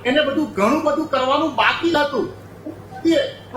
એને બધું ઘણું બધું કરવાનું બાકી હતું.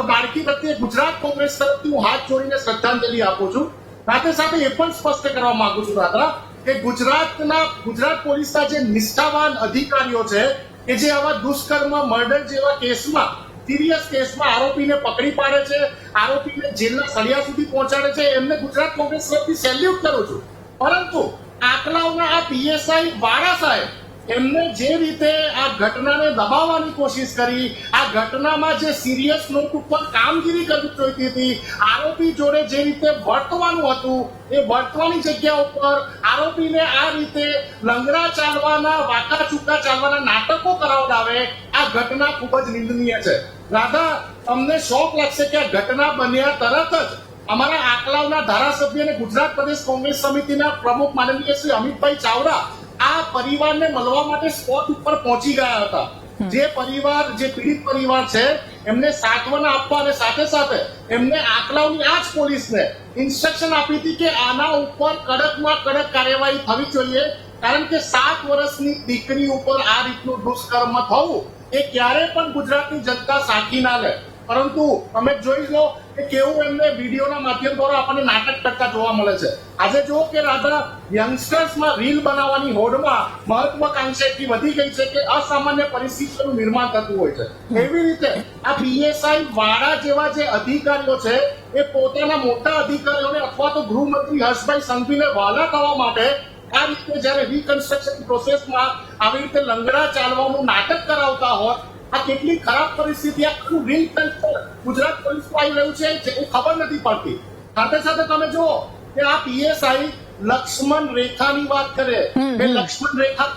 બાળકી પ્રત્યે ગુજરાત કોંગ્રેસ તરફથી હું હાથ જોડીને શ્રદ્ધાંજલિ આપું છું. સાથે સાથે એ પણ સ્પષ્ટ કરવા માંગુ છું દાદા કે ગુજરાત પોલીસના જે નિષ્ઠાવાન અધિકારીઓ છે કે જે આવા દુષ્કર્મ મર્ડર જેવા કેસમાં સિરિયસ કેસમાં આરોપીને પકડી પાડે છે, આરોપીને જેલના સળિયા સુધી પહોંચાડે છે, એમને ગુજરાત કોંગ્રેસ તરફથી સેલ્યુટ કરું છું. પરંતુ આકલાવના આ પીએસઆઈ વાળા સાહેબ એમને જે રીતે આ ઘટનાને દબાવવાની કોશિશ કરી, આ ઘટનામાં જે સિરિયસ નોટ ઉપર કામગીરી કરવી જોઈતી હતી, આરોપી જોડે જે રીતે વર્તવાનું હતું એ વર્તવાની જગ્યા ઉપર આરોપીને આ રીતે લંગડા ચાલવાના, વાંકા ચૂકા ચાલવાના નાટકો કરાવડાવે, આ ઘટના ખૂબ જ નિંદનીય છે. રાધા, તમને શોક લાગશે કે આ ઘટના બન્યા તરત જ અમારા આકલાવના ધારાસભ્ય અને ગુજરાત પ્રદેશ કોંગ્રેસ સમિતિના પ્રમુખ માનનીય શ્રી અમિતભાઈ ચાવડા આ પરિવારને મળવા માટે સ્પોટ ઉપર પહોંચી ગયા હતા. જે પરિવાર, જે પીડિત પરિવાર છે એમને સાંત્વના આપવા અને સાથે સાથે એમને આકલાવની આ જ પોલીસને ઇન્સ્ટ્રક્શન આપી હતી કે આના ઉપર કડકમાં કડક કાર્યવાહી થવી જોઈએ, કારણ કે 7 વર્ષની દીકરી ઉપર આ રીતનું દુષ્કર્મ થવું એ ક્યારે પણ ગુજરાતની જનતા સાખી ના લે. પરંતુ તમે જોઈ લો કે કેવું એમને વિડીયોના માધ્યમ દ્વારા આપણને નાટક કરતા જોવા મળે છે. આજે જો કે રાધા, યંગસ્ટર્સમાં રીલ બનાવવાની હોડમાં મહત્વાકાંક્ષા એટલી વધી ગઈ છે કે અસામાન્ય પરિસ્થિતિનું નિર્માણ થતું હોય છે. એવી રીતે આ પીએસઆઈ વાળા જેવા જે અધિકારીઓ છે એ પોતાના મોટા અધિકારીઓને અથવા તો ગૃહમંત્રી હર્ષભાઈ સંઘવીને વહાલા થવા માટે આ રીતે જયારે રિકન્સ્ટ્રક્શન પ્રોસેસમાં આવી રીતે લંગડા ચાલવાનું નાટક કરાવતા હોત, આ કેટલી ખરાબ પરિસ્થિતિ, આખું રીલ કલ્ચર ગુજરાત પોલીસ આવી રહ્યું છે એ ખબર નથી પડતી. સાથે સાથે તમે જુઓ કે આ પીએસઆઈ લક્ષ્મણ રેખાની વાત કરે, એ લક્ષ્મણ રેખા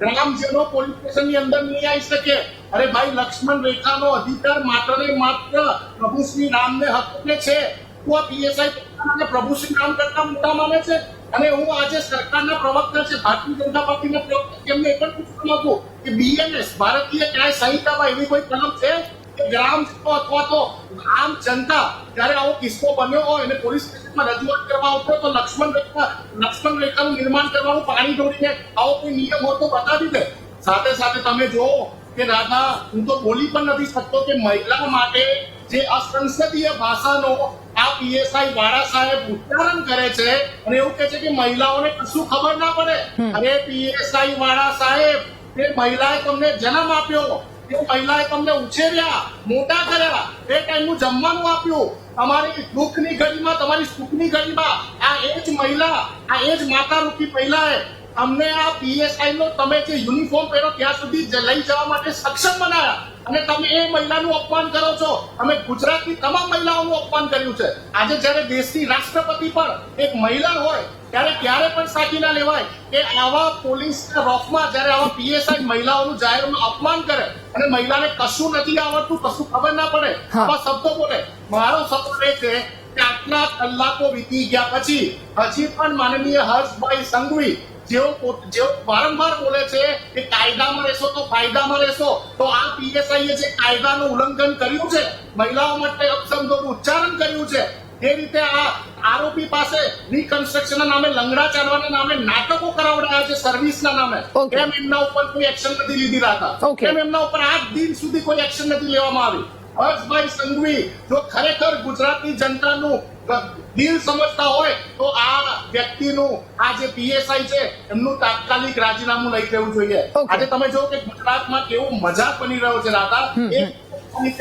ગ્રામજનો પોલીસ સ્ટેશનની અંદર નહીં આવી શકે. અરે ભાઈ, લક્ષ્મણ રેખાનો અધિકાર માત્ર ને માત્ર પ્રભુ શ્રી રામને હકને છે. તો આ પીએસઆઈ પ્રભુ શ્રી રામ કરતા મોટા માને છે. અને હું આજે સરકારના પ્રવક્તા છે, ભારતીય જનતા પાર્ટીના પ્રવક્તા, એમને એ પણ પૂછવા માંગુ કે બીએનએસ ભારતીય ન્યાય સંહિતામાં એવી કોઈ કલમ છે કે ગ્રામજનો અથવા તો આમ જનતા જ્યારે આવો કિસ્સો બન્યો હોય અને પોલીસ સ્ટેશનમાં રજૂઆત કરવા આવતો તો લક્ષ્મણ રેખાનું નિર્માણ કરવાનું પાણી ઢોળીને આવો કોઈ નિયમ હોય તો બતાવી દે. સાથે સાથે તમે જુઓ કે રાધા, હું તો બોલી પણ નથી શકતો કે મહિલા માટે જે અસંસદીય ભાષાનો આ પીએસઆઈ વાળા સાહેબ ઉચ્ચારણ કરે છે અને એવું કહે છે કે મહિલાઓને કશું ખબર ના પડે. અરે પીએસઆઈ વાળા સાહેબ, તે મહિલાએ તમને જન્મ આપ્યો, તે મહિલાએ તમને ઉછેર્યા, મોટા કર્યા, એ ટાઈમનું જમવાનું આપ્યું, તમારી દુઃખની ઘડીમાં, તમારી સુખની ઘડીમાં આ એ જ મહિલા, આ એ જ માતા રૂપી મહિલાએ અમને આ પીએસઆઈ નો તમે જે યુનિફોર્મ પહેરો ત્યાં સુધી લઈ જવા માટે સક્ષમ બનાવ્યા અને તમે એ મહિલાનું અપમાન કરો છો. અમે ગુજરાતની તમામ મહિલાઓનું અપમાન કર્યું છે. આજે જ્યારે દેશની રાષ્ટ્રપતિ પણ એક મહિલા હોય ત્યારે ક્યારે પણ સાચી ના લેવાય કે આવા પોલીસના રોફમાં જ્યારે આવા પીએસઆઈ મહિલાઓનું જાહેરમાં અપમાન કરે અને મહિલાને કશું નથી આવડતું, કશું ખબર ના પડે, આવા શબ્દો બોલે. મારો સવાલ એ છે કે આટલા કલાકો વીતી ગયા પછી હજી પણ માનનીય હર્ષભાઈ સંઘવી જેઓ વારંવાર બોલે છે કે કાયદામાં રહેશો તો ફાયદામાં રહેશો, તો આ પીએસઆઈએ જે કાયદાનું ઉલ્લંઘન કર્યું છે, મહિલાઓ માટે અપશબ્દોનું ઉચ્ચારણ કર્યું છે, એ રીતે આ આરોપી પાસે રિકન્સ્ટ્રક્શનના નામે, લંગડા ચાલવાના નામે નાટકો કરાવડાયા છે સર્વિસના નામે, કેમ એમના ઉપર કોઈ એક્શન નથી લીધી રહ્યા? કેમ એમના ઉપર આજ દિન સુધી કોઈ એક્શન નથી લેવામાં આવી? હર્ષભાઈ સંઘવી જો ખરેખર ગુજરાતની જનતાનું દિલ સમજતા હોય તો આ વ્યક્તિનું, આ જે પીએસઆઈ છે એમનું તાત્કાલિક રાજીનામું લઈ લેવું જોઈએ. આજે તમે જો કે ગુજરાતમાં કેવો મજાક બની રહ્યો છે રાધા,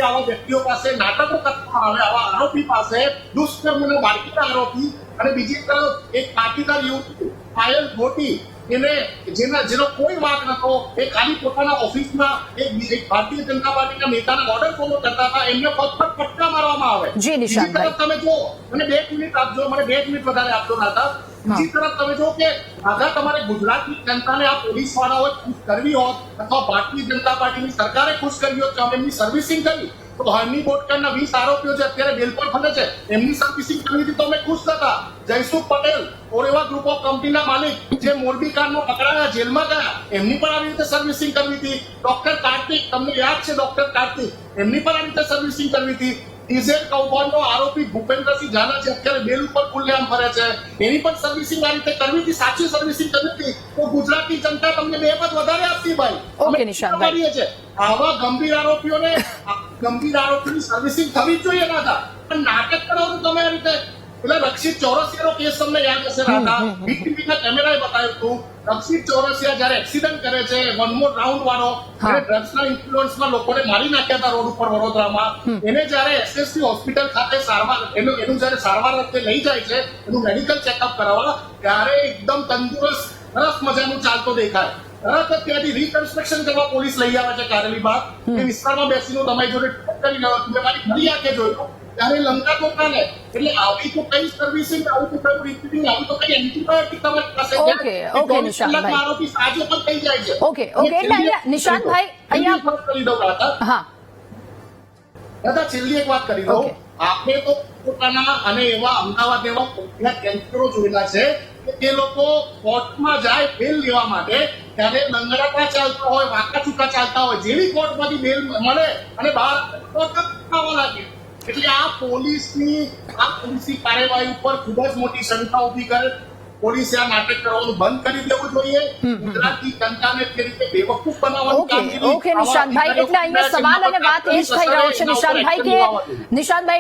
આવા વ્યક્તિઓ પાસે નાટકો કરવામાં આવે, આવા આરોપી પાસે દુષ્કર્મનો બાળકીના આરોપી અને બીજી તરફ એક પાટીદાર યુવતી પાયલ ગોટી જેનો કોઈ વાંક નતો, એ ખાલી પોતાના ઓફિસમાં એક ભારતીય જનતા પાર્ટીના નેતાના ઓર્ડર ફોલો કરતા હતા, એમને ફક્ત પટકા મારવામાં આવે. બીજી તરફ તમે જો, મને 2 મિનિટ આપજો, મને 2 મિનિટ વધારે આપજો નાતા. બીજી તરફ તમે જો કે અગર તમારે ગુજરાતની જનતાને આ પોલીસ વાળાઓ ખુશ કરવી હોત અથવા ભારતીય જનતા પાર્ટીની સરકારે ખુશ કરવી હોત કે અમે એમની સર્વિસિંગ કરી, તો હરની બોટકરના 20 આરોપીઓ જે અત્યારે બેલ પર ફરે છે એમની સર્વિસિંગ કરવી હતી તો અમે ખુશ થતા. જયસુખ પટેલ ઓરેવા ગ્રુપ ઓફ કંપનીના માલિક જે મોરબી કાંડમાં પકડાયા, જેલમાં ગયા, એમની પણ આવી રીતે સર્વિસિંગ કરવી હતી. ડોક્ટર કાર્તિક, તમને યાદ છે ડોક્ટર કાર્તિક, એમની પણ આવી રીતે સર્વિસિંગ કરવી હતી. ડીઝલ કૌભાંડનો આરોપી ભૂપેન્દ્રસિંહ ઝાલા છે, અત્યારે બેલ ઉપર ખુલ્લેઆમ ફરે છે, એની પણ સર્વિસિંગ આ રીતે કરવી હતી, સાચી સર્વિસિંગ કરવી હતી તો ગુજરાતની જનતા તમને 2 પદ વધારે આપતી ભાઈ. ઓકે નિશાંતભાઈ, કરીએ છે આવા ગંભીર આરોપીઓની સર્વિસિંગ થવી જ જોઈએ દાદા, પણ નાટક કરવાનું તમે આ રીતે. એટલે રક્ષિત ચોરસિયાનો કેસ તમને યાદ હશે રાધા, વીટીવીના કેમેરાએ બતાવ્યું હતું. રક્ષિત ચોરસિયા જયારે એક્સિડન્ટ કરે છે, વન મોર રાઉન્ડ વાળો, એને ડ્રગ્સના ઇન્ફ્લુઅન્સમાં લોકોને મારી નાખ્યા હતા રોડ ઉપર વડોદરામાં. એને જયારે એસએસસી હોસ્પિટલ ખાતે સારવાર એનું જયારે સારવાર વખતે લઈ જાય છે, એનું મેડિકલ ચેકઅપ કરાવવા, ત્યારે એકદમ તંદુરસ્ત સરસ મજાનું ચાલતો દેખાય. તરત જ ત્યાંથી રિકન્સ્ટ્રક્શન કરવા પોલીસ લઈ આવે છે કારેલીબાગ. એ વિસ્તારમાં બેસીને તમારી જોડે કરી લેવા, મારી ફરી આંખે જોયો ત્યારે લંકાતો કાલે. એટલે આવી તો કઈ સર્વિસિંગ, આવું તો કઈ રિપીટિંગ, આવી તો કઈ એન્ટીબાયોટિક તમારી પાસે ઓકે નિશાંતભાઈ, આરોપી સાજો પણ થઈ જાય છે. ઓકે એટલે અહીંયા નિશાંતભાઈ અહીંયા કરી દઉં દાદા. હા દાદા છેલ્લી એક વાત કરી દઉં. આપણે તો પોતાના અને એવા અમદાવાદ એવા કેન્દ્રો જોયેલા છે કે જે લોકો કોર્ટમાં જાય બેલ લેવા માટે, ત્યારે લંગડાતા ચાલતા હોય, વાંકા ચૂકા ચાલતા હોય, જેવી કોર્ટમાંથી બેલ મળે અને બહાર આવવા લાગે. એટલે આ પોલીસની કાર્યવાહી ઉપર ખૂબ જ મોટી શંકા ઉભી કરે. પોલીસે આ નાટક કરવાનું બંધ કરી દેવું જોઈએ. ગુજરાતની જનતાને તે રીતે બેવકૂફ બનાવવાની કામગીરી. ઓકે નિશાંતભાઈ, એટલે અહીંયા સવાલ અને વાત એ જ થઈ રહ્યો છે નિશાંતભાઈ કે નિશાંતભાઈ